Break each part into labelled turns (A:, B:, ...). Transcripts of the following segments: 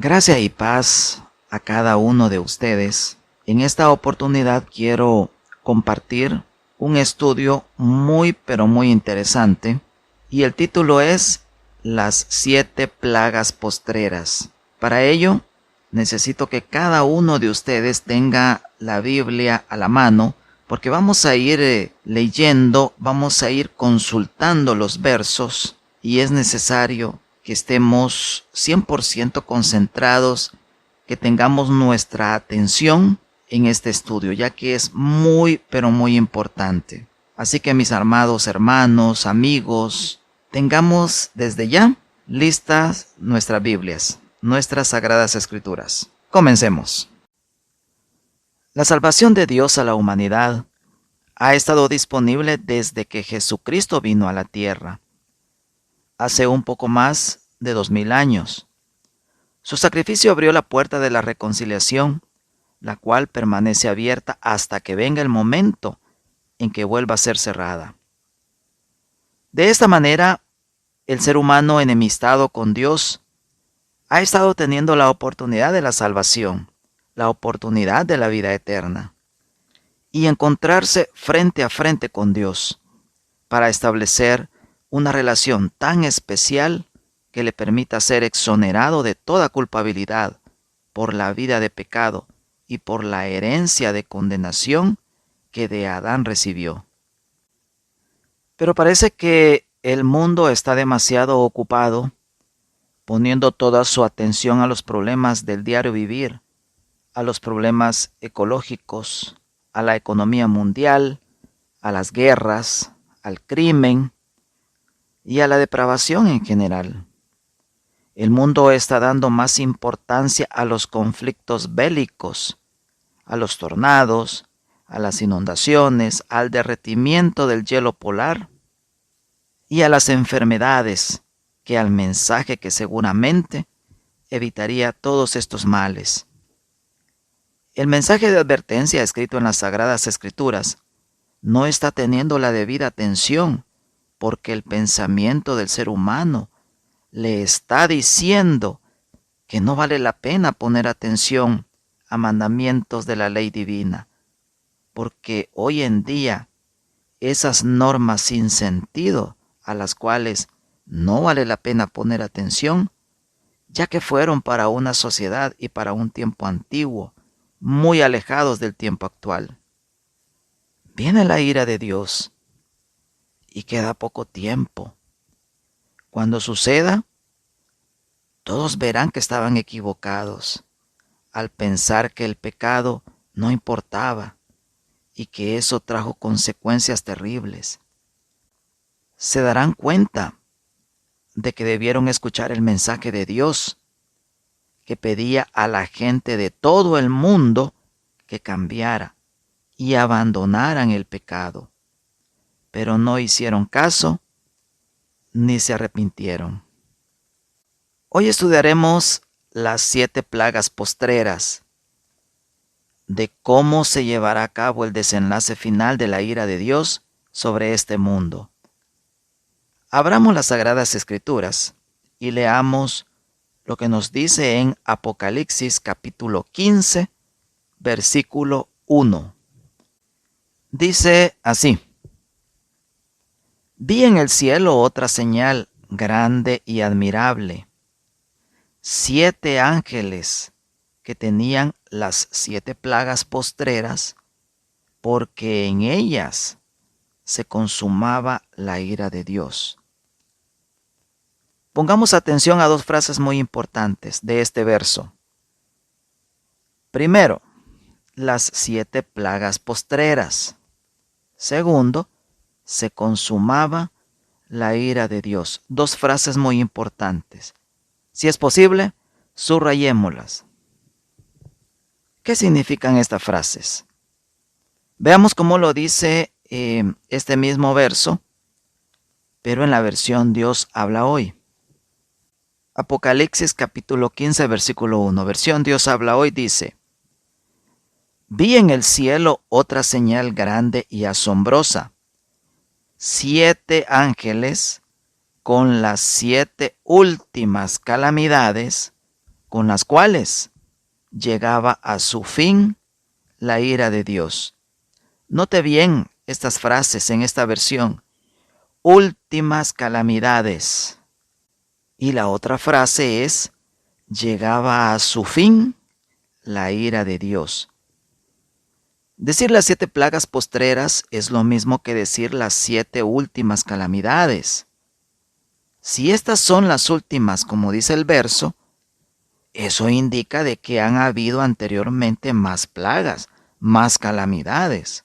A: Gracia y paz a cada uno de ustedes. En esta oportunidad quiero compartir un estudio muy pero muy interesante y el título es Las 7 plagas postreras. Para ello necesito que cada uno de ustedes tenga la Biblia a la mano porque vamos a ir leyendo, vamos a ir consultando los versos y es necesario que estemos 100% concentrados, que tengamos nuestra atención en este estudio, ya que es muy, pero muy importante. Así que mis amados hermanos, amigos, tengamos desde ya listas nuestras Biblias, nuestras Sagradas Escrituras. Comencemos. La salvación de Dios a la humanidad ha estado disponible desde que Jesucristo vino a la tierra, hace un poco más de 2000 años. Su sacrificio abrió la puerta de la reconciliación, la cual permanece abierta hasta que venga el momento en que vuelva a ser cerrada. De esta manera, el ser humano enemistado con Dios ha estado teniendo la oportunidad de la salvación, la oportunidad de la vida eterna, y encontrarse frente a frente con Dios para establecer una relación tan especial que le permita ser exonerado de toda culpabilidad por la vida de pecado y por la herencia de condenación que de Adán recibió. Pero parece que el mundo está demasiado ocupado poniendo toda su atención a los problemas del diario vivir, a los problemas ecológicos, a la economía mundial, a las guerras, al crimen y a la depravación en general. El mundo está dando más importancia a los conflictos bélicos, a los tornados, a las inundaciones, al derretimiento del hielo polar y a las enfermedades que al mensaje que seguramente evitaría todos estos males. El mensaje de advertencia escrito en las Sagradas Escrituras no está teniendo la debida atención porque el pensamiento del ser humano le está diciendo que no vale la pena poner atención a mandamientos de la ley divina, porque hoy en día esas normas sin sentido a las cuales no vale la pena poner atención, ya que fueron para una sociedad y para un tiempo antiguo, muy alejados del tiempo actual. Viene la ira de Dios y queda poco tiempo. Cuando suceda, todos verán que estaban equivocados al pensar que el pecado no importaba y que eso trajo consecuencias terribles. Se darán cuenta de que debieron escuchar el mensaje de Dios, que pedía a la gente de todo el mundo que cambiara y abandonaran el pecado, pero no hicieron caso ni se arrepintieron. Hoy estudiaremos las 7 plagas postreras, de cómo se llevará a cabo el desenlace final de la ira de Dios sobre este mundo. Abramos las Sagradas Escrituras y leamos lo que nos dice en Apocalipsis capítulo 15, versículo 1. Dice así: Vi en el cielo otra señal grande y admirable, 7 ángeles que tenían las 7 plagas postreras, porque en ellas se consumaba la ira de Dios. Pongamos atención a 2 frases muy importantes de este verso. Primero, las 7 plagas postreras. Segundo, se consumaba la ira de Dios. 2 frases muy importantes. Si es posible, subrayémoslas. ¿Qué significan estas frases? Veamos cómo lo dice este mismo verso, pero en la versión Dios habla hoy. Apocalipsis capítulo 15, versículo 1. Versión Dios habla hoy dice: Vi en el cielo otra señal grande y asombrosa, 7 ángeles con las 7 últimas calamidades con las cuales llegaba a su fin la ira de Dios. Note bien estas frases en esta versión. Últimas calamidades. Y la otra frase es, llegaba a su fin la ira de Dios. Decir las 7 plagas postreras es lo mismo que decir las 7 últimas calamidades. Si estas son las últimas, como dice el verso, eso indica de que han habido anteriormente más plagas, más calamidades,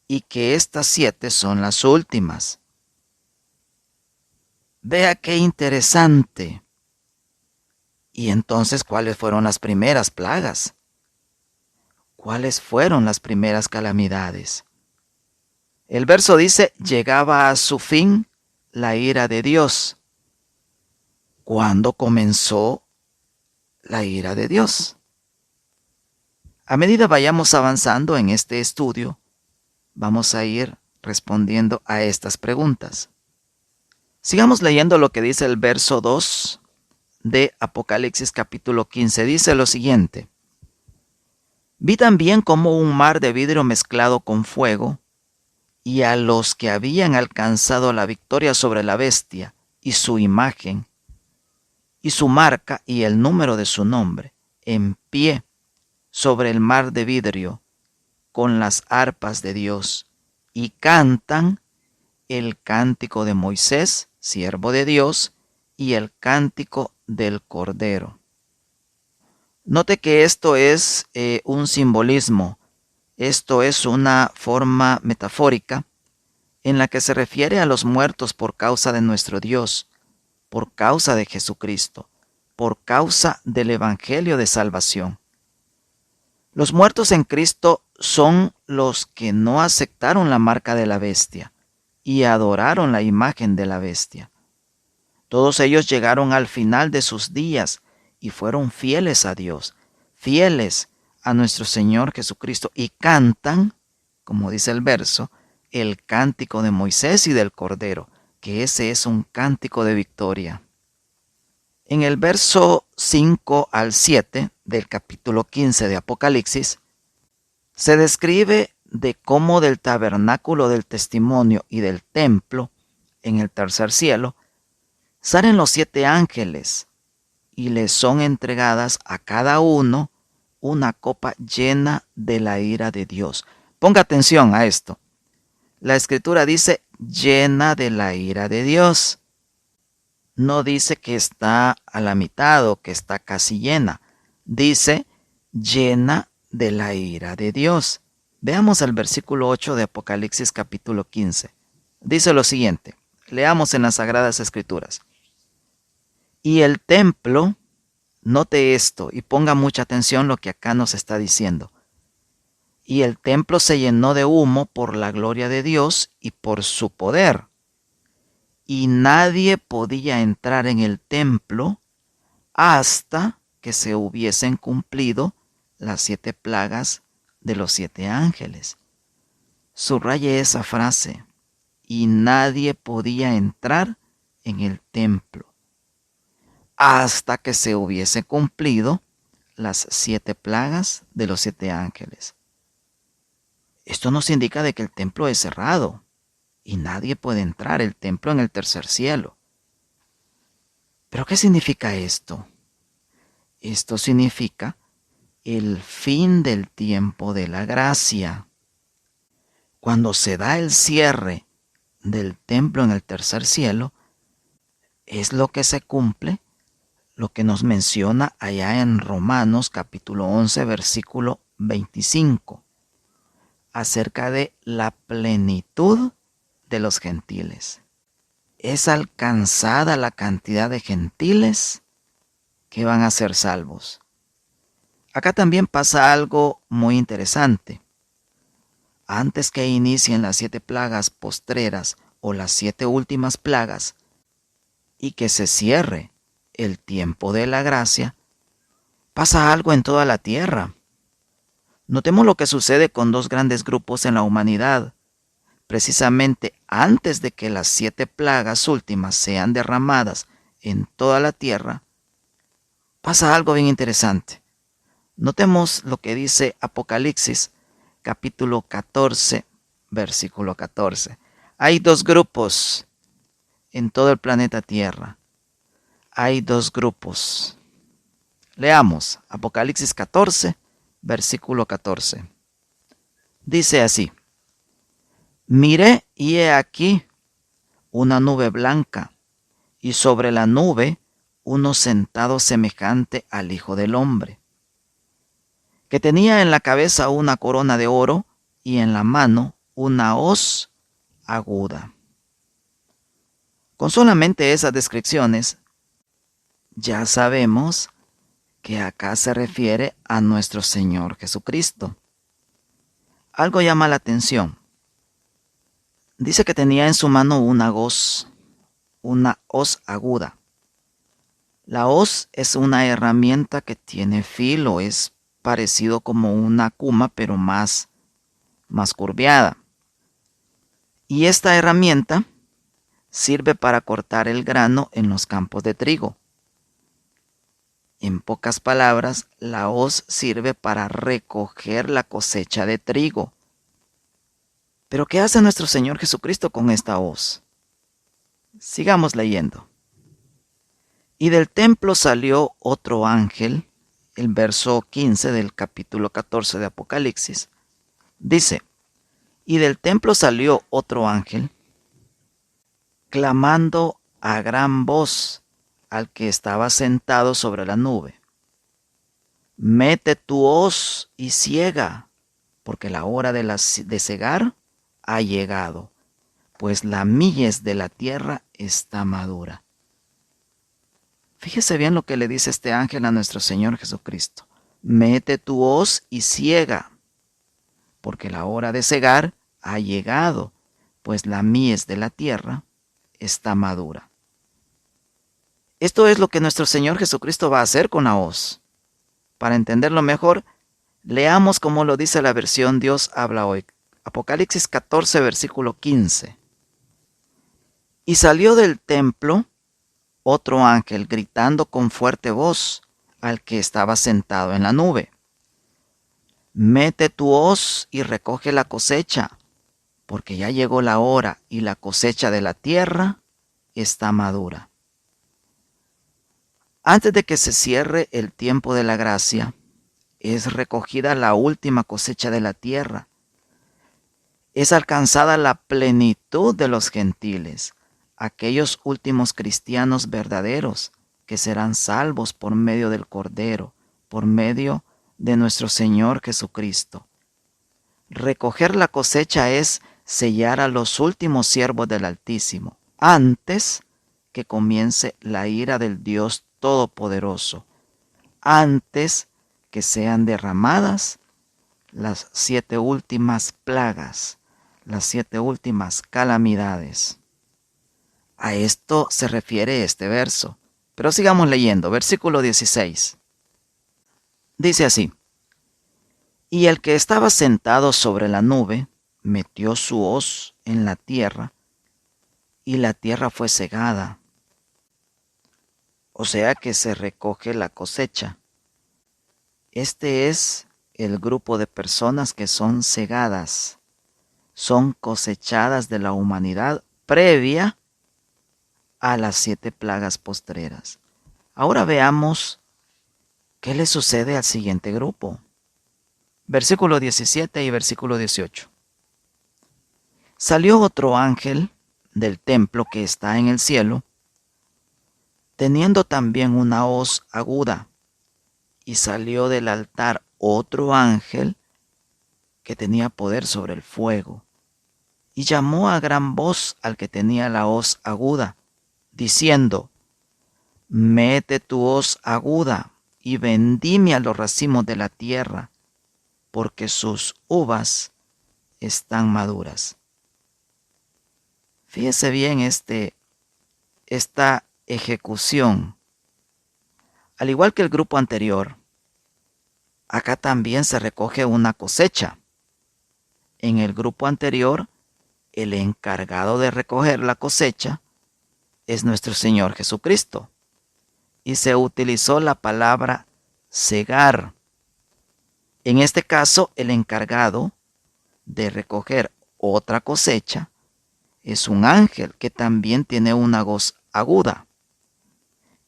A: y que estas 7 son las últimas. Vea qué interesante. ¿Y entonces cuáles fueron las primeras plagas? ¿Cuáles fueron las primeras calamidades? El verso dice, llegaba a su fin la ira de Dios. ¿Cuándo comenzó la ira de Dios? A medida vayamos avanzando en este estudio, vamos a ir respondiendo a estas preguntas. Sigamos leyendo lo que dice el verso 2 de Apocalipsis capítulo 15. Dice lo siguiente. Vi también como un mar de vidrio mezclado con fuego, y a los que habían alcanzado la victoria sobre la bestia y su imagen, y su marca y el número de su nombre, en pie sobre el mar de vidrio, con las arpas de Dios, y cantan el cántico de Moisés, siervo de Dios, y el cántico del Cordero. Note que esto es un simbolismo, esto es una forma metafórica en la que se refiere a los muertos por causa de nuestro Dios, por causa de Jesucristo, por causa del Evangelio de salvación. Los muertos en Cristo son los que no aceptaron la marca de la bestia y adoraron la imagen de la bestia. Todos ellos llegaron al final de sus días y fueron fieles a Dios, fieles a nuestro Señor Jesucristo, y cantan, como dice el verso, el cántico de Moisés y del Cordero, que ese es un cántico de victoria. En el verso 5 al 7 del capítulo 15 de Apocalipsis, se describe de cómo del tabernáculo del testimonio y del templo, en el tercer cielo, salen los 7 ángeles, y les son entregadas a cada uno una copa llena de la ira de Dios. Ponga atención a esto. La escritura dice llena de la ira de Dios. No dice que está a la mitad o que está casi llena. Dice llena de la ira de Dios. Veamos el versículo 8 de Apocalipsis capítulo 15. Dice lo siguiente. Leamos en las Sagradas Escrituras. Y el templo, note esto y ponga mucha atención lo que acá nos está diciendo. Y el templo se llenó de humo por la gloria de Dios y por su poder. Y nadie podía entrar en el templo hasta que se hubiesen cumplido las 7 plagas de los 7 ángeles. Subraye esa frase. Y nadie podía entrar en el templo hasta que se hubiese cumplido las 7 plagas de los 7 ángeles. Esto nos indica de que el templo es cerrado y nadie puede entrar el templo en el tercer cielo. ¿Pero qué significa esto? Esto significa el fin del tiempo de la gracia. Cuando se da el cierre del templo en el tercer cielo, es lo que se cumple lo que nos menciona allá en Romanos capítulo 11, versículo 25, acerca de la plenitud de los gentiles. Es alcanzada la cantidad de gentiles que van a ser salvos. Acá también pasa algo muy interesante. Antes que inicien las 7 plagas postreras o las 7 últimas plagas y que se cierre el tiempo de la gracia, pasa algo en toda la tierra. Notemos lo que sucede con 2 grandes grupos en la humanidad. Precisamente antes de que las 7 plagas últimas sean derramadas en toda la tierra, pasa algo bien interesante. Notemos lo que dice Apocalipsis, capítulo 14, versículo 14. Hay dos grupos en todo el planeta Tierra. Hay dos grupos. Leamos Apocalipsis 14, versículo 14. Dice así: Miré y he aquí una nube blanca, y sobre la nube uno sentado semejante al Hijo del Hombre, que tenía en la cabeza una corona de oro y en la mano una hoz aguda. Con solamente esas descripciones, ya sabemos que acá se refiere a nuestro Señor Jesucristo. Algo llama la atención. Dice que tenía en su mano una hoz aguda. La hoz es una herramienta que tiene filo, es parecido como una cuma, pero más curviada. Y esta herramienta sirve para cortar el grano en los campos de trigo. En pocas palabras, la hoz sirve para recoger la cosecha de trigo. Pero ¿qué hace nuestro Señor Jesucristo con esta hoz? Sigamos leyendo. Y del templo salió otro ángel, el verso 15 del capítulo 14 de Apocalipsis. Dice, y del templo salió otro ángel, clamando a gran voz al que estaba sentado sobre la nube. Mete tu hoz y ciega, porque la hora de cegar ha llegado, pues la mies de la tierra está madura. Fíjese bien lo que le dice este ángel a nuestro Señor Jesucristo. Mete tu hoz y ciega, porque la hora de cegar ha llegado, pues la mies de la tierra está madura. Esto es lo que nuestro Señor Jesucristo va a hacer con la hoz. Para entenderlo mejor, leamos cómo lo dice la versión Dios habla hoy. Apocalipsis 14, versículo 15. Y salió del templo otro ángel gritando con fuerte voz al que estaba sentado en la nube. Mete tu hoz y recoge la cosecha, porque ya llegó la hora y la cosecha de la tierra está madura. Antes de que se cierre el tiempo de la gracia, es recogida la última cosecha de la tierra. Es alcanzada la plenitud de los gentiles, aquellos últimos cristianos verdaderos que serán salvos por medio del Cordero, por medio de nuestro Señor Jesucristo. Recoger la cosecha es sellar a los últimos siervos del Altísimo, antes que comience la ira del Dios Todopoderoso, antes que sean derramadas las 7 últimas plagas, las 7 últimas calamidades. A esto se refiere este verso. Pero sigamos leyendo, versículo 16. Dice así: Y el que estaba sentado sobre la nube metió su hoz en la tierra, y la tierra fue cegada. O sea que se recoge la cosecha. Este es el grupo de personas que son cegadas, son cosechadas de la humanidad previa a las 7 plagas postreras. Ahora veamos qué le sucede al siguiente grupo. Versículo 17 y versículo 18. Salió otro ángel del templo que está en el cielo, teniendo también una hoz aguda, y salió del altar otro ángel que tenía poder sobre el fuego, y llamó a gran voz al que tenía la hoz aguda, diciendo: Mete tu hoz aguda y vendimia los racimos de la tierra, porque sus uvas están maduras. Fíjese bien esta ejecución. Al igual que el grupo anterior, acá también se recoge una cosecha. En el grupo anterior, el encargado de recoger la cosecha es nuestro Señor Jesucristo. y se utilizó la palabra segar. En este caso, el encargado de recoger otra cosecha es un ángel que también tiene una voz aguda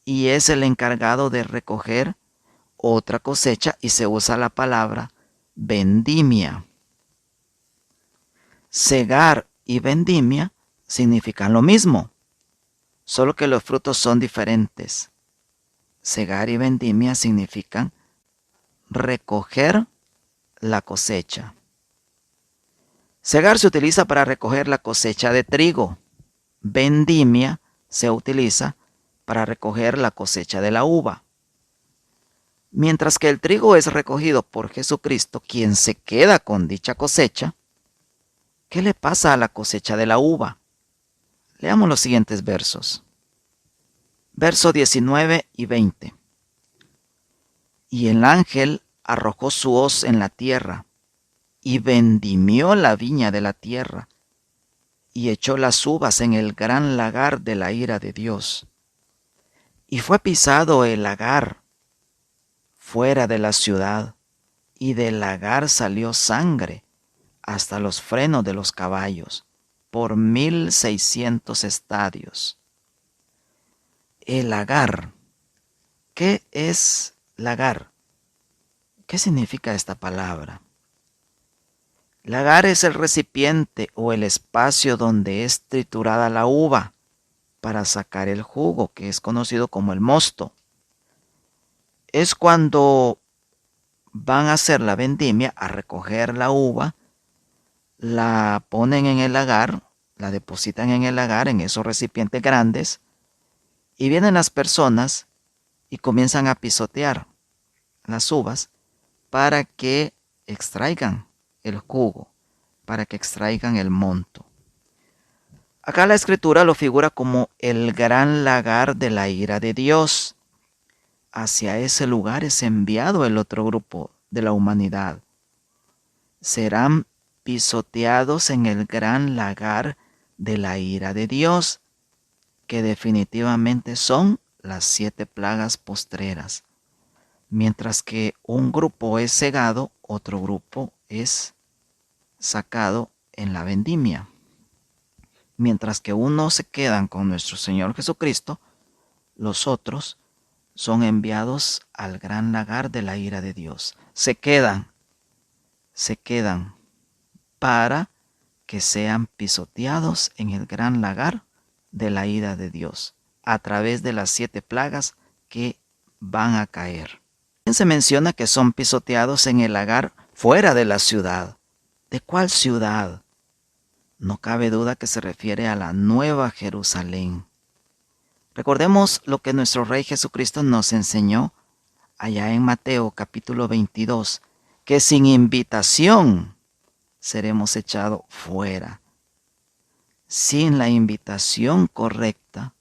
A: y es el encargado de recoger otra cosecha y se usa la palabra vendimia. Segar y vendimia significan lo mismo, solo que los frutos son diferentes. Segar y vendimia significan recoger la cosecha. Segar se utiliza para recoger la cosecha de trigo. Vendimia se utiliza para recoger la cosecha de la uva. Mientras que el trigo es recogido por Jesucristo, quien se queda con dicha cosecha, ¿qué le pasa a la cosecha de la uva? Leamos los siguientes versos. Versos 19 y 20. Y el ángel arrojó su hoz en la tierra, y vendimió la viña de la tierra, y echó las uvas en el gran lagar de la ira de Dios. Y fue pisado el lagar fuera de la ciudad, y del lagar salió sangre hasta los frenos de los caballos, por 1600 estadios. El lagar. ¿Qué es lagar? ¿Qué significa esta palabra? Lagar es el recipiente o el espacio donde es triturada la uva para sacar el jugo, que es conocido como el mosto. Es cuando van a hacer la vendimia, a recoger la uva, la ponen en el lagar, la depositan en el lagar, en esos recipientes grandes, y vienen las personas y comienzan a pisotear las uvas para que extraigan el jugo, para que extraigan el monto. Acá la escritura lo figura como el gran lagar de la ira de Dios. Hacia ese lugar es enviado el otro grupo de la humanidad. Serán pisoteados en el gran lagar de la ira de Dios, que definitivamente son las 7 plagas postreras. Mientras que un grupo es cegado, otro grupo es sacado en la vendimia. Mientras que unos se quedan con nuestro Señor Jesucristo, los otros son enviados al gran lagar de la ira de Dios. Se quedan para que sean pisoteados en el gran lagar de la ira de Dios, a través de las 7 plagas que van a caer. Se menciona que son pisoteados en el lagar fuera de la ciudad. ¿De cuál ciudad? No cabe duda que se refiere a la Nueva Jerusalén. Recordemos lo que nuestro Rey Jesucristo nos enseñó allá en Mateo capítulo 22, que sin invitación seremos echados fuera. Sin la invitación correcta,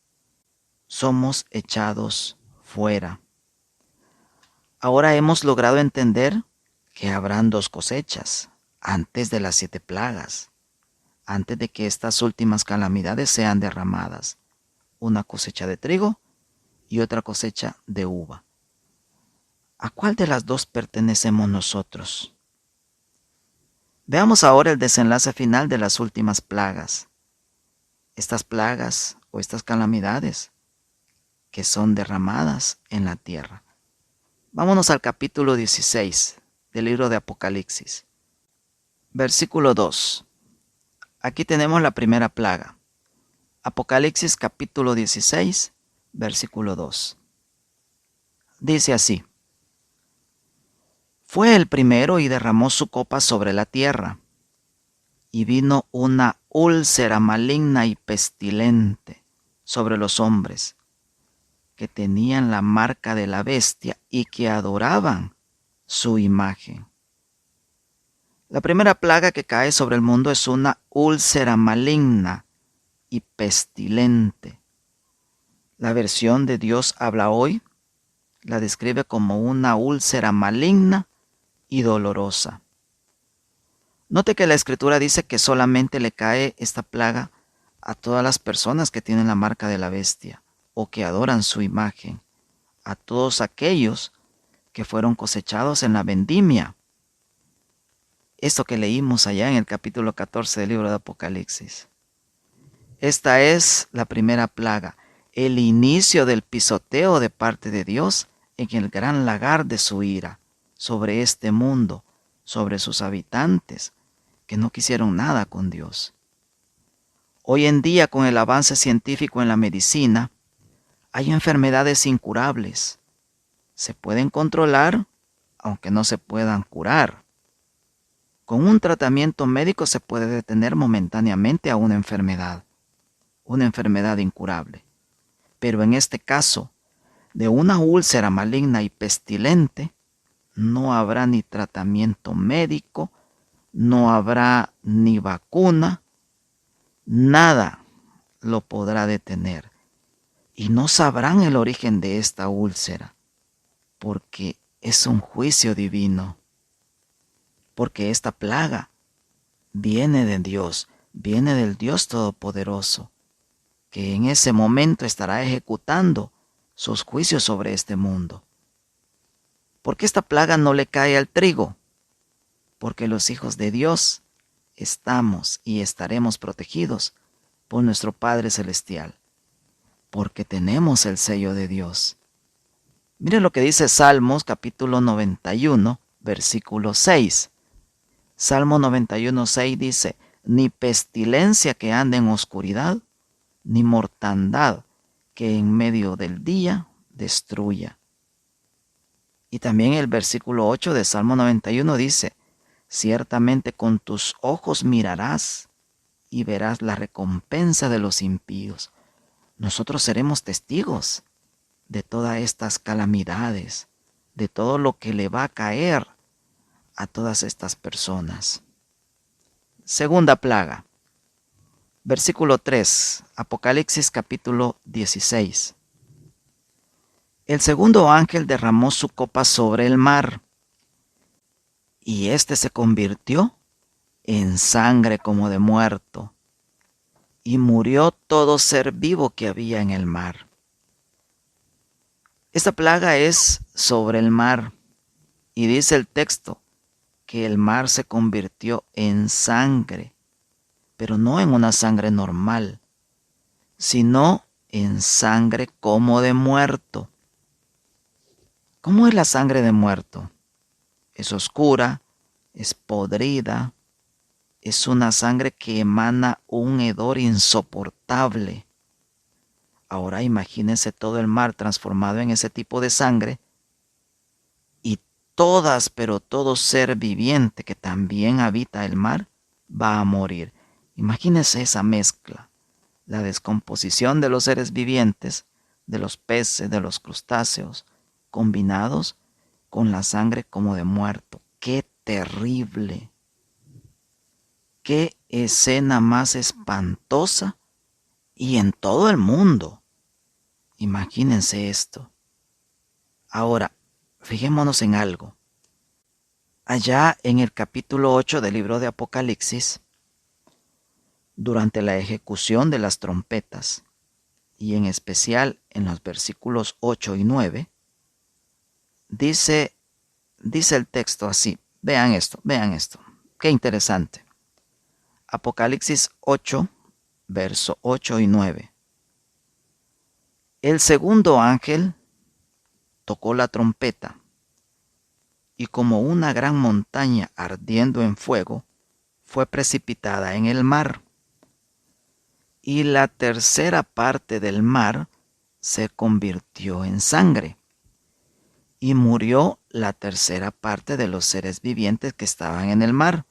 A: somos echados fuera. Ahora hemos logrado entender que habrán 2 cosechas antes de las 7 plagas, antes de que estas últimas calamidades sean derramadas. Una cosecha de trigo y otra cosecha de uva. ¿A cuál de las 2 pertenecemos nosotros? Veamos ahora el desenlace final de las últimas plagas. Estas plagas o estas calamidades que son derramadas en la tierra. Vámonos al capítulo 16 del libro de Apocalipsis. Versículo 2. Aquí tenemos la primera plaga. Apocalipsis capítulo 16, versículo 2. Dice así: Fue el primero y derramó su copa sobre la tierra, y vino una úlcera maligna y pestilente sobre los hombres, que tenían la marca de la bestia y que adoraban su imagen. La primera plaga que cae sobre el mundo es una úlcera maligna y pestilente. La versión de Dios habla hoy la describe como una úlcera maligna y dolorosa. Note que la escritura dice que solamente le cae esta plaga a todas las personas que tienen la marca de la bestia o que adoran su imagen. a todos aquellos que fueron cosechados en la vendimia. Esto que leímos allá en el capítulo 14 del libro de Apocalipsis. Esta es la primera plaga, el inicio del pisoteo de parte de Dios en el gran lagar de su ira, sobre este mundo, sobre sus habitantes, que no quisieron nada con Dios. Hoy en día, con el avance científico en la medicina, hay enfermedades incurables. Se pueden controlar, aunque no se puedan curar. Con un tratamiento médico se puede detener momentáneamente a una enfermedad incurable. Pero en este caso, de una úlcera maligna y pestilente, no habrá ni tratamiento médico, no habrá ni vacuna, nada lo podrá detener. Y no sabrán el origen de esta úlcera, porque es un juicio divino. Porque esta plaga viene de Dios, viene del Dios Todopoderoso, que en ese momento estará ejecutando sus juicios sobre este mundo. ¿Por qué esta plaga no le cae al trigo? Porque los hijos de Dios estamos y estaremos protegidos por nuestro Padre Celestial, porque tenemos el sello de Dios. Mire lo que dice Salmos capítulo 91, versículo 6. Salmo 91, 6 dice, ni pestilencia que ande en oscuridad, ni mortandad que en medio del día destruya. Y también el versículo 8 de Salmo 91 dice, ciertamente con tus ojos mirarás y verás la recompensa de los impíos. Nosotros seremos testigos de todas estas calamidades, de todo lo que le va a caer a todas estas personas. Segunda plaga. Versículo 3, Apocalipsis capítulo 16. El segundo ángel derramó su copa sobre el mar, y éste se convirtió en sangre como de muerto, y murió todo ser vivo que había en el mar. Esta plaga es sobre el mar, y dice el texto que el mar se convirtió en sangre, pero no en una sangre normal, sino en sangre como de muerto. ¿Cómo es la sangre de muerto? Es oscura, es podrida, es una sangre que emana un hedor insoportable. Ahora imagínense todo el mar transformado en ese tipo de sangre y todas, pero todo ser viviente que también habita el mar va a morir. Imagínense esa mezcla, la descomposición de los seres vivientes, de los peces, de los crustáceos, combinados con la sangre como de muerto. ¡Qué terrible! ¡Qué escena más espantosa! Y en todo el mundo. Imagínense esto. Ahora, fijémonos en algo. Allá en el capítulo 8 del libro de Apocalipsis, durante la ejecución de las trompetas, y en especial en los versículos 8 y 9, dice el texto así. Vean esto. Qué interesante. Apocalipsis 8, verso 8 y 9. El segundo ángel tocó la trompeta, y como una gran montaña ardiendo en fuego, fue precipitada en el mar. Y la tercera parte del mar se convirtió en sangre. Y murió la tercera parte de los seres vivientes que estaban en el mar.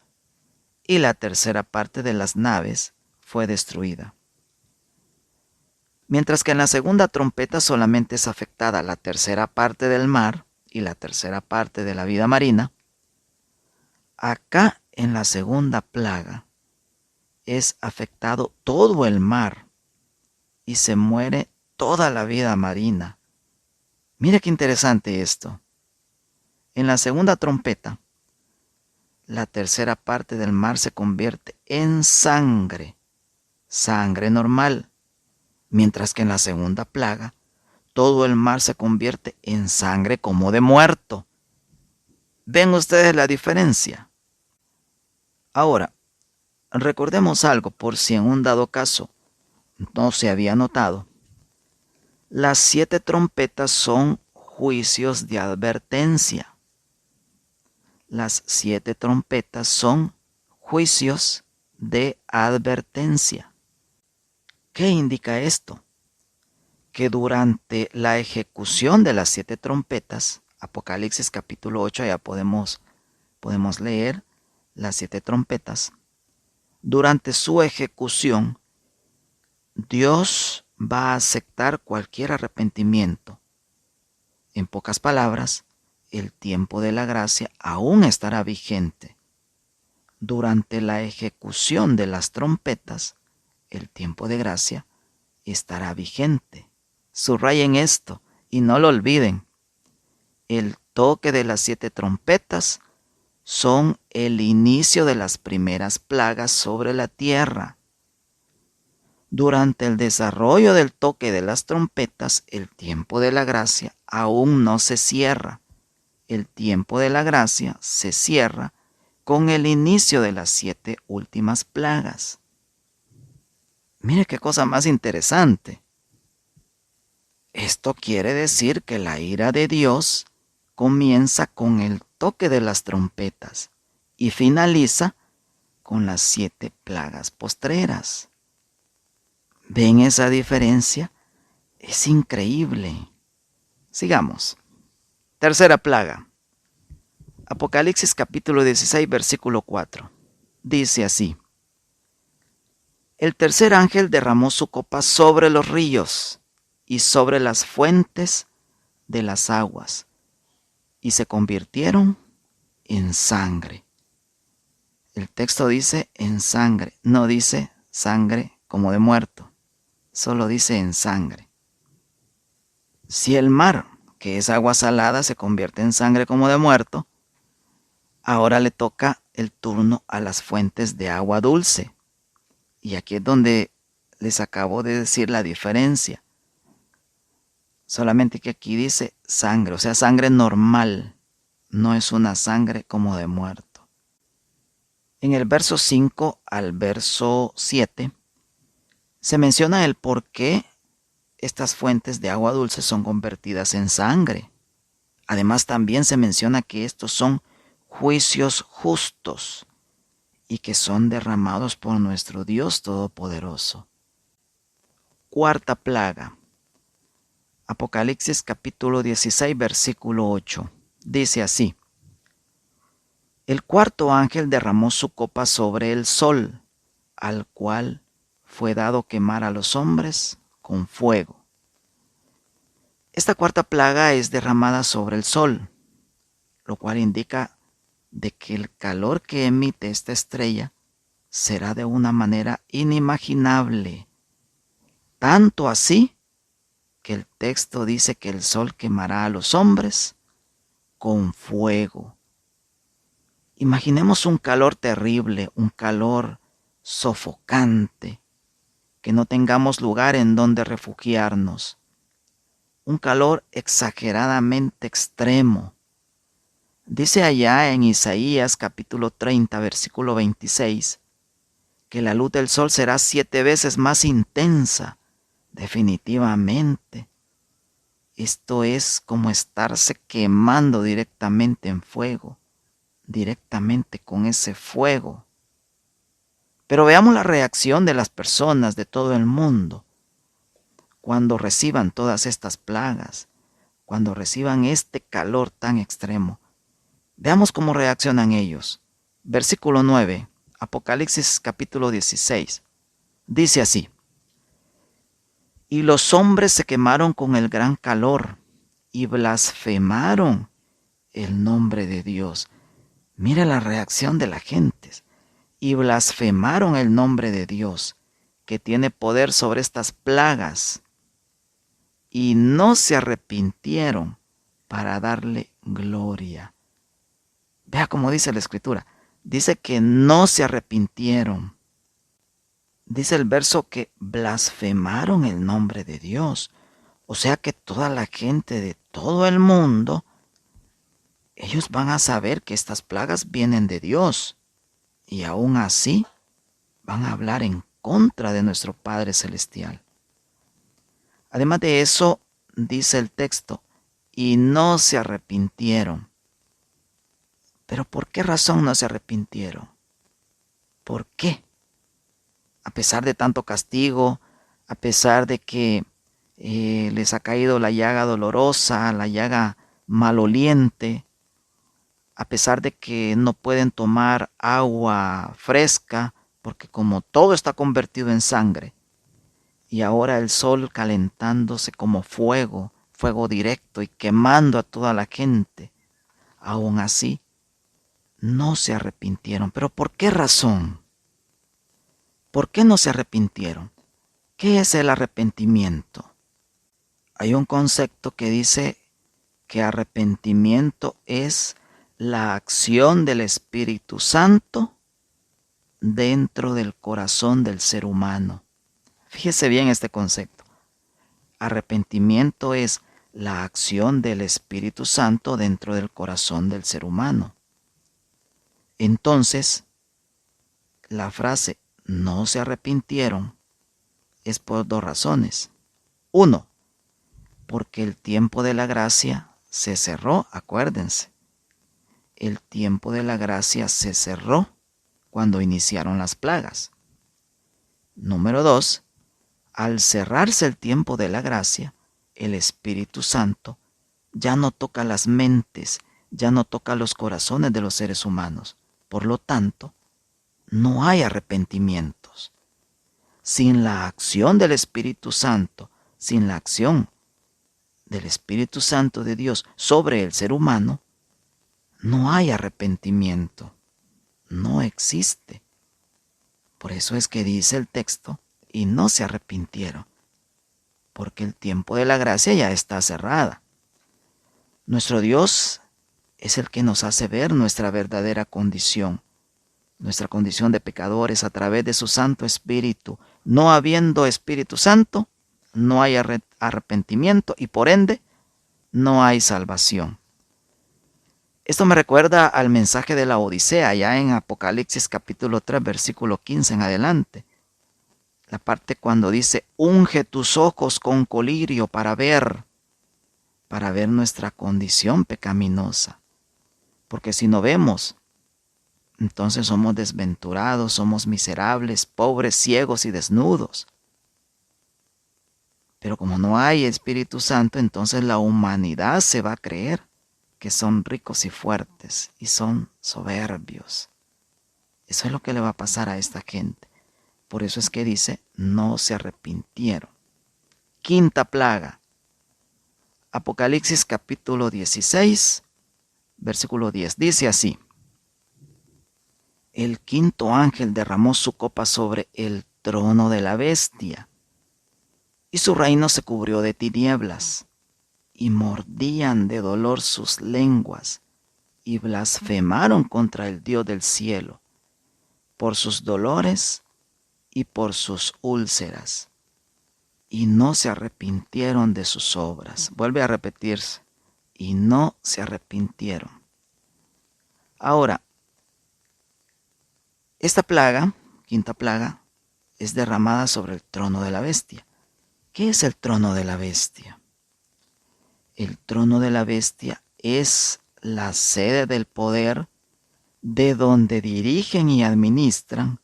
A: Y la tercera parte de las naves fue destruida. Mientras que en la segunda trompeta solamente es afectada la tercera parte del mar y la tercera parte de la vida marina, acá en la segunda plaga es afectado todo el mar y se muere toda la vida marina. Mira qué interesante esto. En la segunda trompeta, la tercera parte del mar se convierte en sangre normal, mientras que en la segunda plaga, todo el mar se convierte en sangre como de muerto. ¿Ven ustedes la diferencia? Ahora, recordemos algo por si en un dado caso no se había notado. Las 7 trompetas son juicios de advertencia. Las 7 trompetas son juicios de advertencia. ¿Qué indica esto? Que durante la ejecución de las 7 trompetas, Apocalipsis capítulo 8, ya podemos leer las 7 trompetas. Durante su ejecución, Dios va a aceptar cualquier arrepentimiento. En pocas palabras, el tiempo de la gracia aún estará vigente. Durante la ejecución de las trompetas, el tiempo de gracia estará vigente. Subrayen esto y no lo olviden. El toque de las 7 trompetas son el inicio de las primeras plagas sobre la tierra. Durante el desarrollo del toque de las trompetas, el tiempo de la gracia aún no se cierra. El tiempo de la gracia se cierra con el inicio de las 7 últimas plagas. Mire qué cosa más interesante. Esto quiere decir que la ira de Dios comienza con el toque de las trompetas y finaliza con las 7 plagas postreras. ¿Ven esa diferencia? Es increíble. Sigamos. Tercera plaga. Apocalipsis capítulo 16, versículo 4. Dice así: El tercer ángel derramó su copa sobre los ríos y sobre las fuentes de las aguas, y se convirtieron en sangre. El texto dice en sangre, no dice sangre como de muerto, solo dice en sangre. Si el mar, que es agua salada, se convierte en sangre como de muerto, ahora le toca el turno a las fuentes de agua dulce. Y aquí es donde les acabo de decir la diferencia. Solamente que aquí dice sangre, o sea, sangre normal. No es una sangre como de muerto. En el verso 5 al verso 7 se menciona el por qué estas fuentes de agua dulce son convertidas en sangre. Además, también se menciona que estos son juicios justos y que son derramados por nuestro Dios Todopoderoso. Cuarta plaga. Apocalipsis capítulo 16, versículo 8. Dice así: El cuarto ángel derramó su copa sobre el sol, al cual fue dado quemar a los hombres con fuego. Esta cuarta plaga es derramada sobre el sol, lo cual indica de que el calor que emite esta estrella será de una manera inimaginable. Tanto así que el texto dice que el sol quemará a los hombres con fuego. Imaginemos un calor terrible, un calor sofocante, que no tengamos lugar en donde refugiarnos. Un calor exageradamente extremo. Dice allá en Isaías capítulo 30, versículo 26, que la luz del sol será 7 veces más intensa. Definitivamente. Esto es como estarse quemando directamente en fuego, directamente con ese fuego. Pero veamos la reacción de las personas de todo el mundo cuando reciban todas estas plagas, cuando reciban este calor tan extremo. Veamos cómo reaccionan ellos. Versículo 9, Apocalipsis capítulo 16. Dice así: Y los hombres se quemaron con el gran calor y blasfemaron el nombre de Dios. Mira la reacción de la gente. Y blasfemaron el nombre de Dios, que tiene poder sobre estas plagas. Y no se arrepintieron para darle gloria. Vea cómo dice la Escritura. Dice que no se arrepintieron. Dice el verso que blasfemaron el nombre de Dios. O sea que toda la gente de todo el mundo, ellos van a saber que estas plagas vienen de Dios. Y aún así van a hablar en contra de nuestro Padre Celestial. Además de eso, dice el texto, y no se arrepintieron. ¿Pero por qué razón no se arrepintieron? ¿Por qué? A pesar de tanto castigo, a pesar de que les ha caído la llaga dolorosa, la llaga maloliente, a pesar de que no pueden tomar agua fresca, porque como todo está convertido en sangre, y ahora el sol calentándose como fuego, fuego directo y quemando a toda la gente, aún así no se arrepintieron. ¿Pero por qué razón? ¿Por qué no se arrepintieron? ¿Qué es el arrepentimiento? Hay un concepto que dice que arrepentimiento es la acción del Espíritu Santo dentro del corazón del ser humano. Fíjese bien este concepto. Arrepentimiento es la acción del Espíritu Santo dentro del corazón del ser humano. Entonces, la frase no se arrepintieron es por dos razones. Uno, porque el tiempo de la gracia se cerró, acuérdense. El tiempo de la gracia se cerró cuando iniciaron las plagas. Número dos, al cerrarse el tiempo de la gracia, el Espíritu Santo ya no toca las mentes, ya no toca los corazones de los seres humanos. Por lo tanto, no hay arrepentimientos. Sin la acción del Espíritu Santo, sin la acción del Espíritu Santo de Dios sobre el ser humano, no hay arrepentimiento. No existe. Por eso es que dice el texto, y no se arrepintieron, porque el tiempo de la gracia ya está cerrada. Nuestro Dios es el que nos hace ver nuestra verdadera condición de pecadores a través de su Santo Espíritu. No habiendo Espíritu Santo, no hay arrepentimiento y por ende no hay salvación. Esto me recuerda al mensaje de la Odisea, ya en Apocalipsis capítulo 3, versículo 15 en adelante. La parte cuando dice, unge tus ojos con colirio para ver nuestra condición pecaminosa. Porque si no vemos, entonces somos desventurados, somos miserables, pobres, ciegos y desnudos. Pero como no hay Espíritu Santo, entonces la humanidad se va a creer que son ricos y fuertes y son soberbios. Eso es lo que le va a pasar a esta gente. Por eso es que dice, no se arrepintieron. Quinta plaga. Apocalipsis capítulo 16, versículo 10. Dice así. El quinto ángel derramó su copa sobre el trono de la bestia, y su reino se cubrió de tinieblas, y mordían de dolor sus lenguas, y blasfemaron contra el Dios del cielo, por sus dolores y por sus úlceras, y no se arrepintieron de sus obras. Vuelve a repetirse, y no se arrepintieron. Ahora, esta plaga, quinta plaga, es derramada sobre el trono de la bestia. ¿Qué es el trono de la bestia? El trono de la bestia es la sede del poder de donde dirigen y administran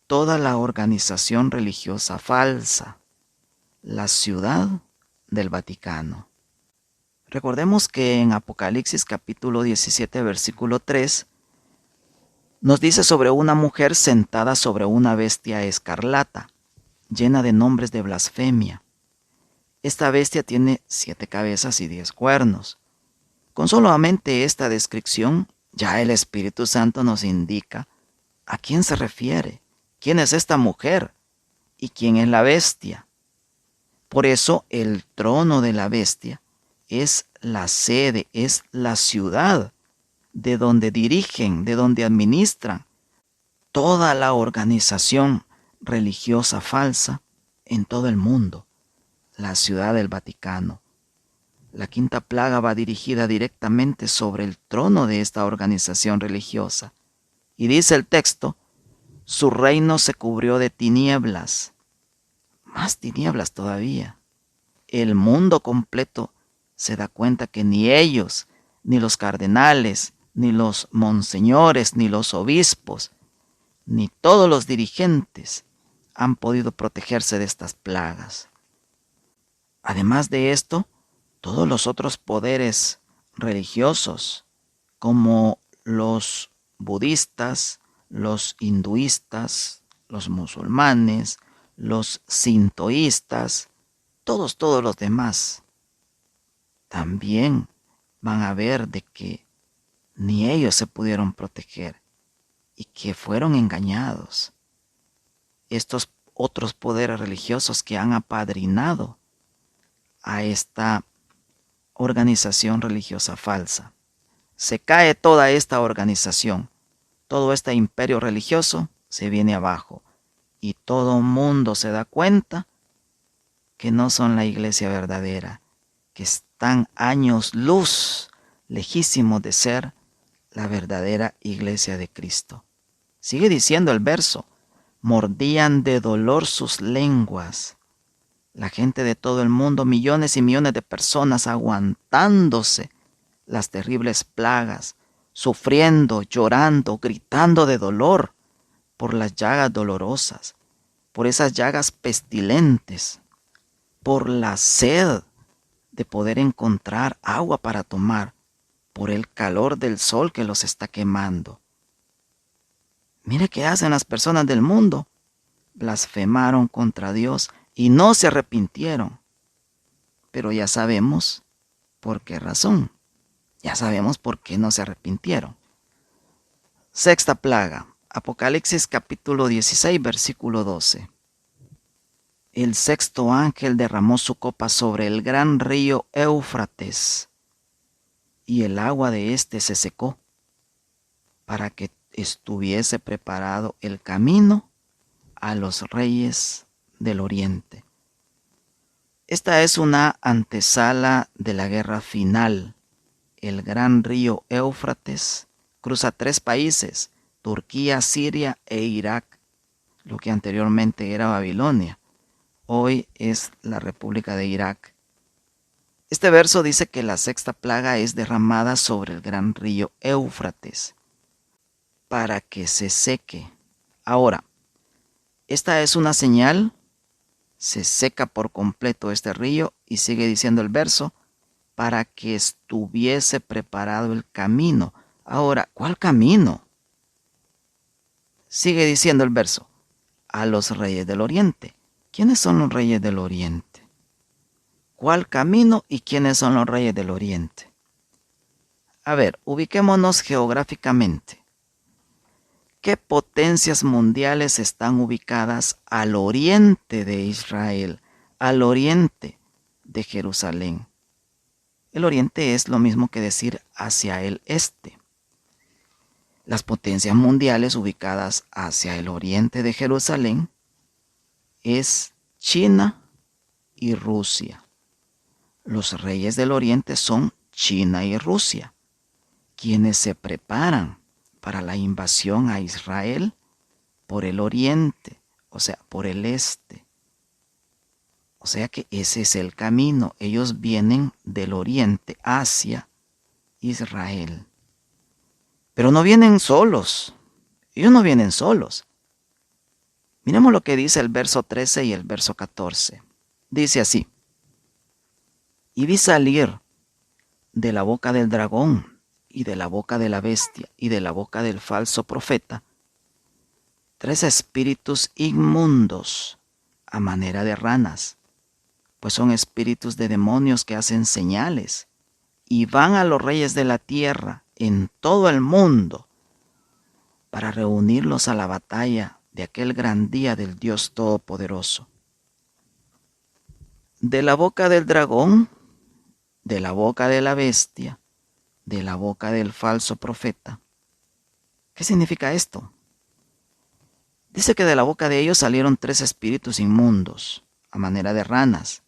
A: toda la organización religiosa falsa, la ciudad del Vaticano. Recordemos que en Apocalipsis capítulo 17, versículo 3, nos dice sobre una mujer sentada sobre una bestia escarlata, llena de nombres de blasfemia. Esta bestia tiene 7 cabezas y 10 cuernos. Con solamente esta descripción, ya el Espíritu Santo nos indica a quién se refiere, quién es esta mujer y quién es la bestia. Por eso el trono de la bestia es la sede, es la ciudad de donde dirigen, de donde administran toda la organización religiosa falsa en todo el mundo. la ciudad del Vaticano. La quinta plaga va dirigida directamente sobre el trono de esta organización religiosa. Y dice el texto, su reino se cubrió de tinieblas, más tinieblas todavía. El mundo completo se da cuenta que ni ellos, ni los cardenales, ni los monseñores, ni los obispos, ni todos los dirigentes han podido protegerse de estas plagas. Además de esto, todos los otros poderes religiosos, como los budistas, los hinduistas, los musulmanes, los sintoístas, todos los demás, también van a ver de que ni ellos se pudieron proteger y que fueron engañados. Estos otros poderes religiosos que han apadrinado a esta organización religiosa falsa. Se cae toda esta organización, todo este imperio religioso se viene abajo y todo mundo se da cuenta que no son la iglesia verdadera, que están años luz, lejísimos de ser la verdadera iglesia de Cristo. Sigue diciendo el verso, mordían de dolor sus lenguas. La gente de todo el mundo, millones y millones de personas aguantándose las terribles plagas, sufriendo, llorando, gritando de dolor por las llagas dolorosas, por esas llagas pestilentes, por la sed de poder encontrar agua para tomar, por el calor del sol que los está quemando. Mire qué hacen las personas del mundo. Blasfemaron contra Dios y no se arrepintieron. Pero ya sabemos por qué razón. Ya sabemos por qué no se arrepintieron. Sexta plaga. Apocalipsis capítulo 16, versículo 12. El sexto ángel derramó su copa sobre el gran río Éufrates, y el agua de éste se secó, para que estuviese preparado el camino a los reyes del oriente. Esta es una antesala de la guerra final. El gran río Éufrates cruza 3 países, Turquía, Siria e Irak, lo que anteriormente era Babilonia. Hoy es la República de Irak. Este verso dice que la sexta plaga es derramada sobre el gran río Éufrates para que se seque. Ahora, esta es una señal, se seca por completo este río y sigue diciendo el verso, para que estuviese preparado el camino. Ahora, ¿cuál camino? Sigue diciendo el verso, a los reyes del oriente. ¿Quiénes son los reyes del oriente? ¿Cuál camino y quiénes son los reyes del oriente? A ver, ubiquémonos geográficamente. ¿Qué potencias mundiales están ubicadas al oriente de Israel, al oriente de Jerusalén? El oriente es lo mismo que decir hacia el este. Las potencias mundiales ubicadas hacia el oriente de Jerusalén es China y Rusia. Los reyes del oriente son China y Rusia, quienes se preparan para la invasión a Israel por el oriente, o sea, por el este. O sea que ese es el camino. Ellos vienen del oriente hacia Israel. Pero no vienen solos. Ellos no vienen solos. Miremos lo que dice el verso 13 y el verso 14. Dice así. Y vi salir de la boca del dragón y de la boca de la bestia y de la boca del falso profeta 3 espíritus inmundos a manera de ranas, pues son espíritus de demonios que hacen señales y van a los reyes de la tierra en todo el mundo para reunirlos a la batalla de aquel gran día del Dios Todopoderoso. De la boca del dragón, de la boca de la bestia, de la boca del falso profeta. ¿Qué significa esto? Dice que de la boca de ellos salieron 3 espíritus inmundos, a manera de ranas,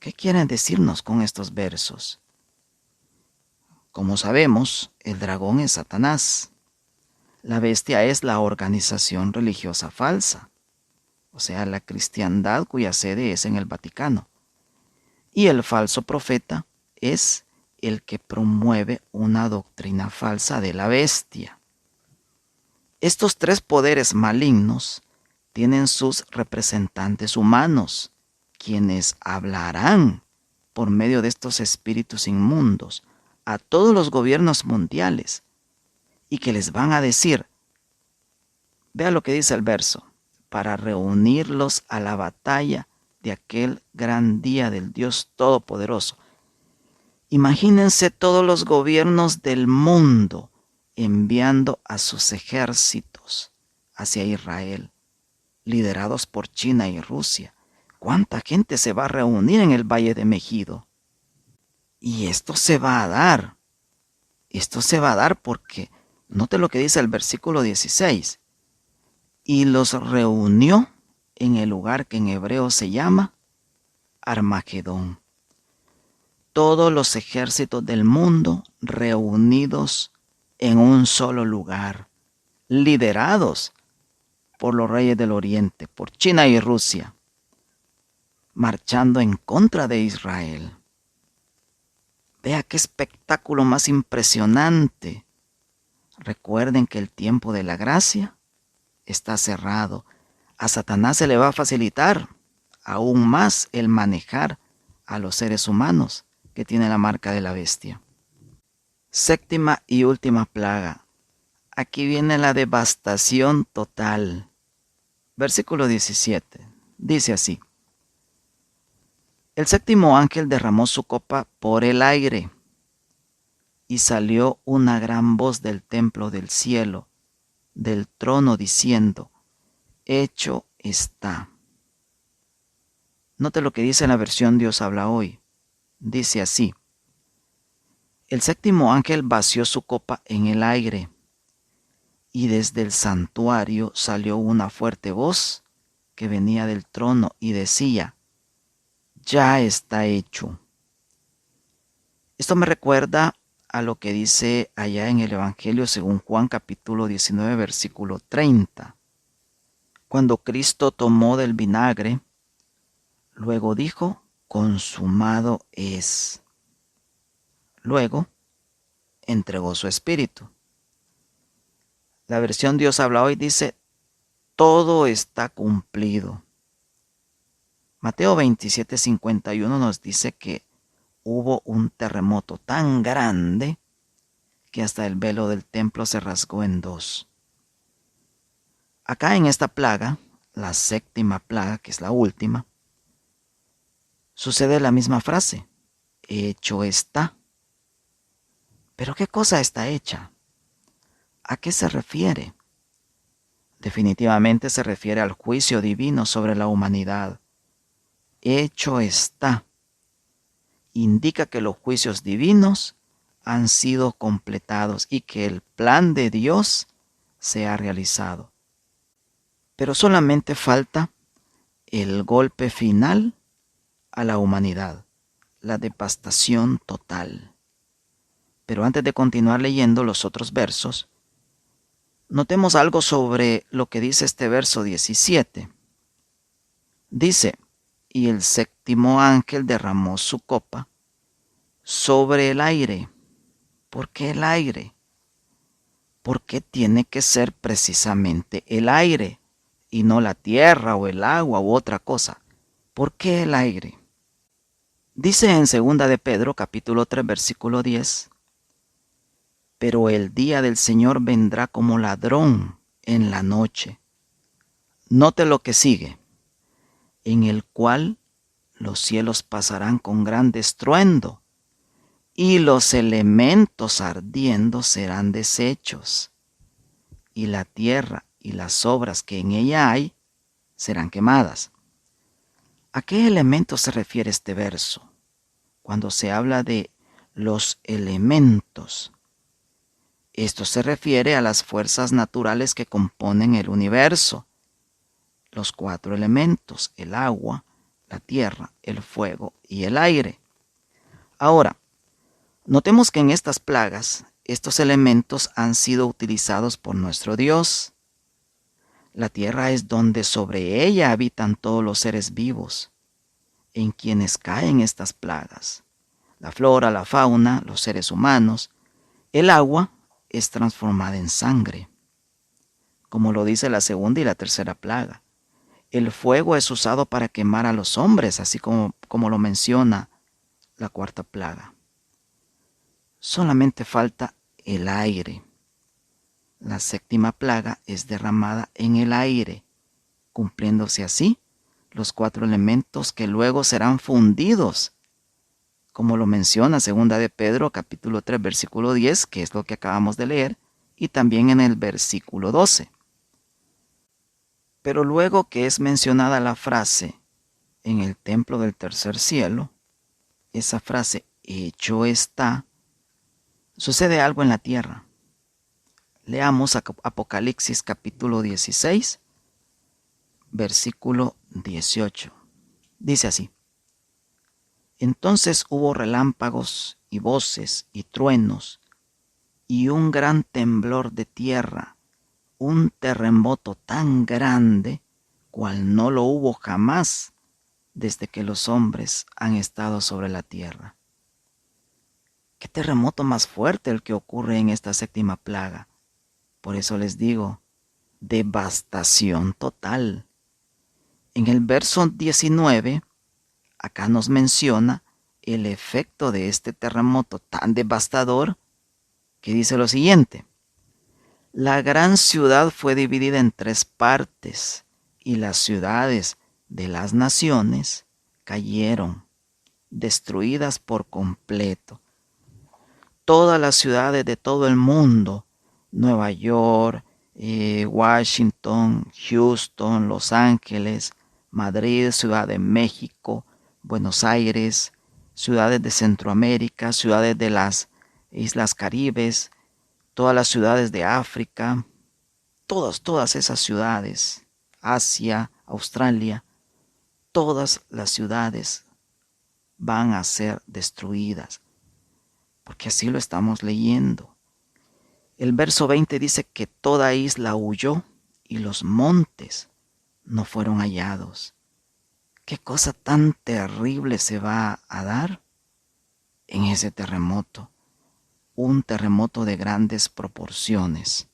A: ¿Qué quieren decirnos con estos versos? Como sabemos, el dragón es Satanás. La bestia es la organización religiosa falsa, o sea, la cristiandad cuya sede es en el Vaticano. Y el falso profeta es el que promueve una doctrina falsa de la bestia. Estos tres poderes malignos tienen sus representantes humanos, quienes hablarán por medio de estos espíritus inmundos a todos los gobiernos mundiales y que les van a decir, vea lo que dice el verso, para reunirlos a la batalla de aquel gran día del Dios Todopoderoso. Imagínense todos los gobiernos del mundo enviando a sus ejércitos hacia Israel, liderados por China y Rusia. ¿Cuánta gente se va a reunir en el Valle de Megido? Y esto se va a dar. Esto se va a dar porque, note lo que dice el versículo 16. Y los reunió en el lugar que en hebreo se llama Armagedón. Todos los ejércitos del mundo reunidos en un solo lugar, liderados por los reyes del Oriente, por China y Rusia, marchando en contra de Israel. Vea qué espectáculo más impresionante. Recuerden que el tiempo de la gracia está cerrado. A Satanás se le va a facilitar aún más el manejar a los seres humanos que tienen la marca de la bestia. Séptima y última plaga. Aquí viene la devastación total. Versículo 17. Dice así. El séptimo ángel derramó su copa por el aire, y salió una gran voz del templo del cielo, del trono, diciendo, hecho está. Note lo que dice en la versión Dios habla hoy. Dice así. El séptimo ángel vació su copa en el aire, y desde el santuario salió una fuerte voz que venía del trono y decía, ya está hecho. Esto me recuerda a lo que dice allá en el Evangelio según Juan capítulo 19 versículo 30. Cuando Cristo tomó del vinagre, luego dijo, consumado es. Luego entregó su espíritu. La versión Dios habla hoy dice, todo está cumplido. Mateo 27:51 nos dice que hubo un terremoto tan grande que hasta el velo del templo se rasgó en dos. Acá en esta plaga, la séptima plaga, que es la última, sucede la misma frase, hecho está. ¿Pero qué cosa está hecha? ¿A qué se refiere? Definitivamente se refiere al juicio divino sobre la humanidad. Hecho está. Indica que los juicios divinos han sido completados y que el plan de Dios se ha realizado. Pero solamente falta el golpe final a la humanidad, la devastación total. Pero antes de continuar leyendo los otros versos, notemos algo sobre lo que dice este verso 17. Dice, y el séptimo ángel derramó su copa sobre el aire. ¿Por qué el aire? ¿Por qué tiene que ser precisamente el aire y no la tierra o el agua u otra cosa? ¿Por qué el aire? Dice en 2 de Pedro capítulo 3 versículo 10, pero el día del Señor vendrá como ladrón en la noche. Note lo que sigue, en el cual los cielos pasarán con gran estruendo, y los elementos ardiendo serán deshechos, y la tierra y las obras que en ella hay serán quemadas. ¿A qué elementos se refiere este verso? Cuando se habla de los elementos, esto se refiere a las fuerzas naturales que componen el universo. Los 4 elementos, el agua, la tierra, el fuego y el aire. Ahora, notemos que en estas plagas, estos elementos han sido utilizados por nuestro Dios. La tierra es donde sobre ella habitan todos los seres vivos, en quienes caen estas plagas. La flora, la fauna, los seres humanos. El agua es transformada en sangre, como lo dice la segunda y la tercera plaga. El fuego es usado para quemar a los hombres, así como lo menciona la cuarta plaga. Solamente falta el aire. La séptima plaga es derramada en el aire, cumpliéndose así los 4 elementos que luego serán fundidos, como lo menciona segunda de Pedro capítulo 3 versículo 10, que es lo que acabamos de leer, y también en el versículo 12. Pero luego que es mencionada la frase en el templo del tercer cielo, esa frase hecho está, sucede algo en la tierra. Leamos Apocalipsis capítulo 16, versículo 18. Dice así: Entonces hubo relámpagos y voces y truenos y un gran temblor de tierra, un terremoto tan grande cual no lo hubo jamás desde que los hombres han estado sobre la tierra. ¿Qué terremoto más fuerte el que ocurre en esta séptima plaga? Por eso les digo, devastación total. En el verso 19, acá nos menciona el efecto de este terremoto tan devastador, que dice lo siguiente: la gran ciudad fue dividida en 3 partes, y las ciudades de las naciones cayeron, destruidas por completo. Todas las ciudades de todo el mundo, Nueva York, Washington, Houston, Los Ángeles, Madrid, Ciudad de México, Buenos Aires, ciudades de Centroamérica, ciudades de las Islas Caribes, todas las ciudades de África, todas esas ciudades, Asia, Australia, todas las ciudades van a ser destruidas, porque así lo estamos leyendo. El verso 20 dice que toda isla huyó y los montes no fueron hallados. ¿Qué cosa tan terrible se va a dar en ese terremoto? Un terremoto de grandes proporciones.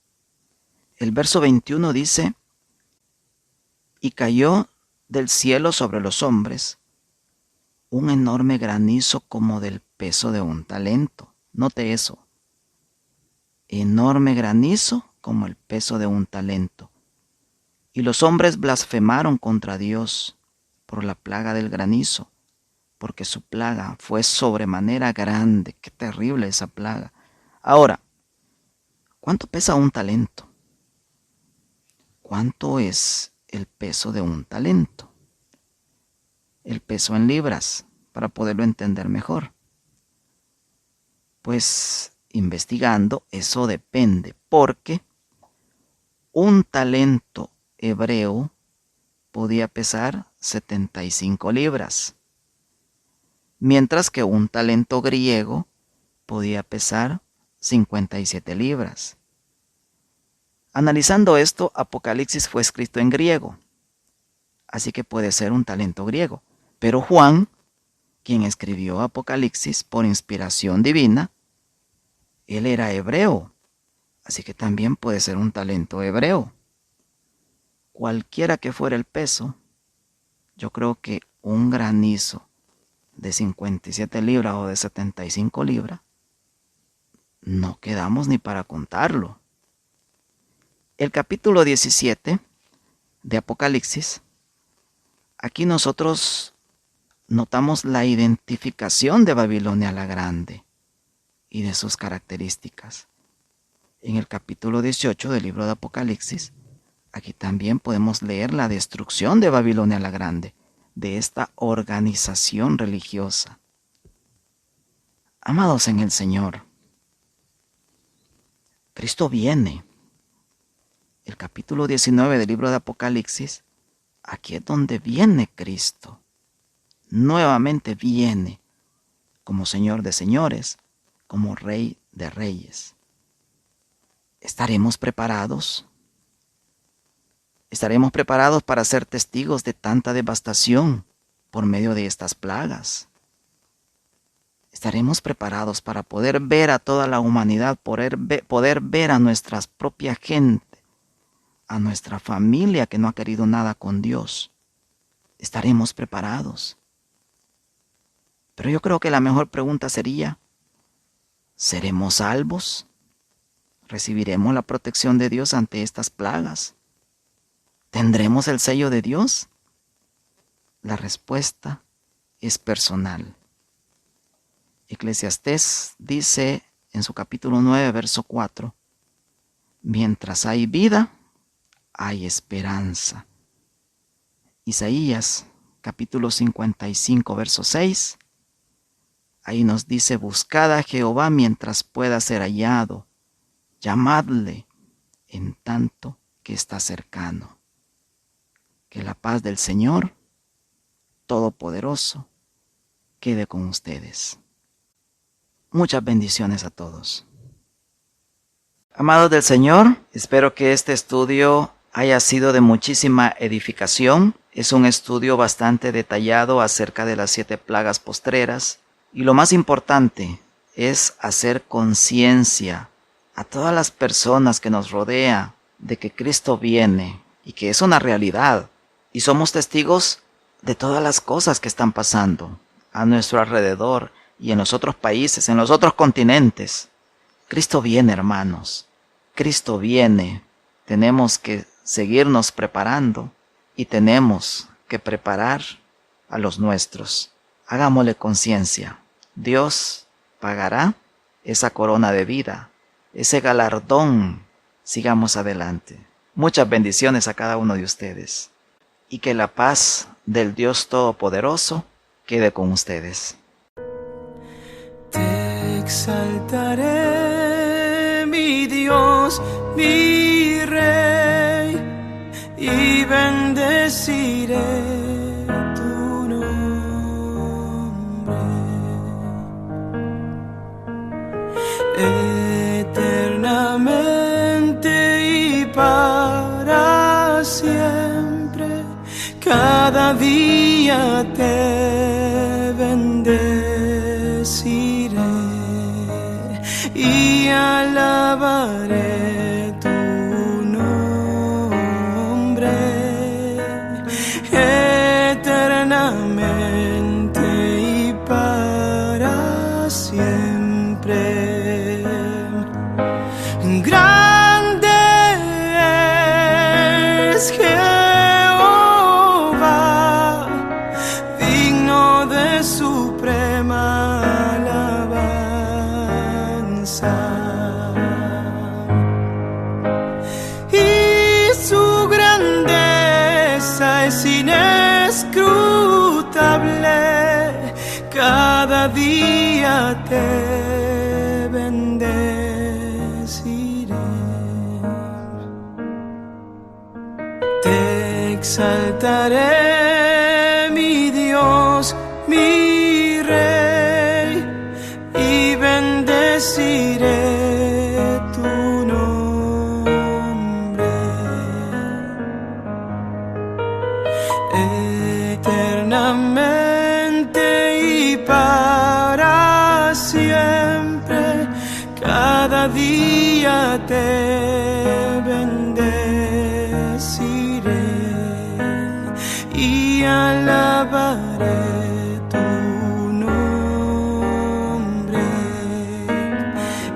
A: El verso 21 dice: y cayó del cielo sobre los hombres un enorme granizo como del peso de un talento. Note eso. Enorme granizo como el peso de un talento. Y los hombres blasfemaron contra Dios por la plaga del granizo, porque su plaga fue sobremanera grande. Qué terrible esa plaga. Ahora, ¿cuánto pesa un talento? ¿Cuánto es el peso de un talento? El peso en libras, para poderlo entender mejor. Pues investigando, eso depende, porque un talento hebreo podía pesar 75 libras, mientras que un talento griego podía pesar 57 libras. Analizando esto, Apocalipsis fue escrito en griego, así que puede ser un talento griego. Pero Juan, quien escribió Apocalipsis por inspiración divina, él era hebreo, así que también puede ser un talento hebreo. Cualquiera que fuera el peso, yo creo que un granizo de 57 libras o de 75 libras, no quedamos ni para contarlo. El capítulo 17 de Apocalipsis, aquí nosotros notamos la identificación de Babilonia la Grande y de sus características. En el capítulo 18 del libro de Apocalipsis, aquí también podemos leer la destrucción de Babilonia la Grande, de esta organización religiosa. Amados en el Señor, Cristo viene. El capítulo 19 del libro de Apocalipsis, aquí es donde viene Cristo. nuevamente viene como Señor de señores, como Rey de reyes. ¿Estaremos preparados? ¿Estaremos preparados para ser testigos de tanta devastación por medio de estas plagas? ¿Estaremos preparados para poder ver a toda la humanidad, poder ver a nuestra propia gente, a nuestra familia que no ha querido nada con Dios? ¿Estaremos preparados? Pero yo creo que la mejor pregunta sería, ¿seremos salvos? ¿Recibiremos la protección de Dios ante estas plagas? ¿Tendremos el sello de Dios? La respuesta es personal. Eclesiastés dice en su capítulo 9, verso 4, mientras hay vida, hay esperanza. Isaías, capítulo 55, verso 6, ahí nos dice, buscad a Jehová mientras pueda ser hallado, llamadle en tanto que está cercano. Que la paz del Señor Todopoderoso quede con ustedes. Muchas bendiciones a todos. Amados del Señor, espero que este estudio haya sido de muchísima edificación. Es un estudio bastante detallado acerca de las 7 plagas postreras. Y lo más importante es hacer conciencia a todas las personas que nos rodean de que Cristo viene y que es una realidad. Y somos testigos de todas las cosas que están pasando a nuestro alrededor y en los otros países, en los otros continentes. Cristo viene, hermanos. Cristo viene. Tenemos que seguirnos preparando y tenemos que preparar a los nuestros. Hagámosle conciencia. Dios pagará esa corona de vida, ese galardón. Sigamos adelante. Muchas bendiciones a cada uno de ustedes. Y que la paz del Dios Todopoderoso quede con ustedes.
B: Te exaltaré, mi Dios, mi Rey, y bendeciré tu nombre eternamente y para siempre. Cada día te bendeciré y alabaré tu nombre eternamente y para siempre. Grande es Jehová, digno de suprema alabanza, y su grandeza es inescrutable. Cada día te bendeciré. Te exaltaré, mi Dios, mi Rey, y bendeciré tu nombre eternamente y para siempre. Cada día te bendeciré y alabaré tu nombre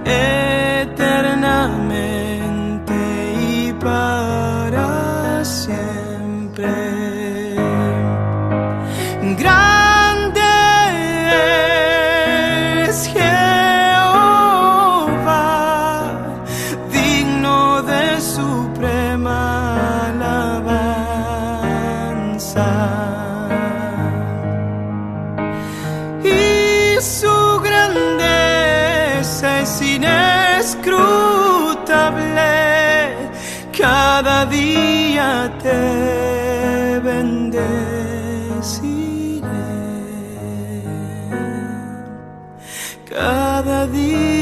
B: eternamente y para siempre. Grande es Jehová, digno de suprema alabanza, y su grandeza es inescrutable. Cada día te bendeciré. cada día.